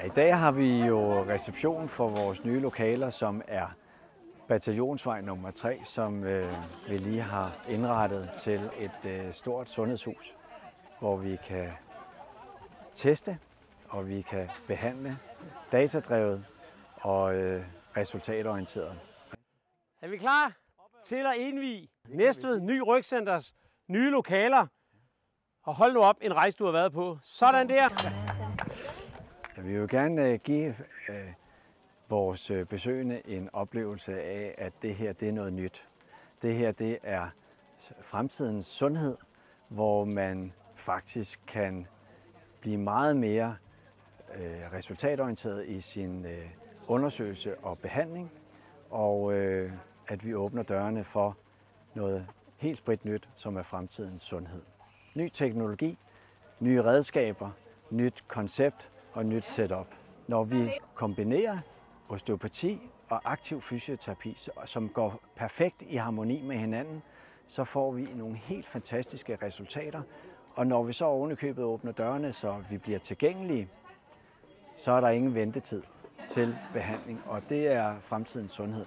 I dag har vi jo reception for vores nye lokaler, som er Bataljonsvej nummer 3, som vi lige har indrettet til et stort sundhedshus, hvor vi kan teste og vi kan behandle datadrevet og resultatorienteret. Er vi klar til at indvie Næstved Ny Rygcenters nye lokaler? Og hold nu op, en rejse du har været på. Sådan der! Jeg vil jo gerne give vores besøgende en oplevelse af, at det her det er noget nyt. Det her det er fremtidens sundhed, hvor man faktisk kan blive meget mere resultatorienteret i sin undersøgelse og behandling, og at vi åbner dørene for noget helt spritnyt, som er fremtidens sundhed. Ny teknologi, nye redskaber, nyt koncept og nyt setup. Når vi kombinerer osteopati og aktiv fysioterapi, som går perfekt i harmoni med hinanden, så får vi nogle helt fantastiske resultater. Og når vi så ovenikøbet åbner dørene, så vi bliver tilgængelige, så er der ingen ventetid til behandling, og det er fremtidens sundhed.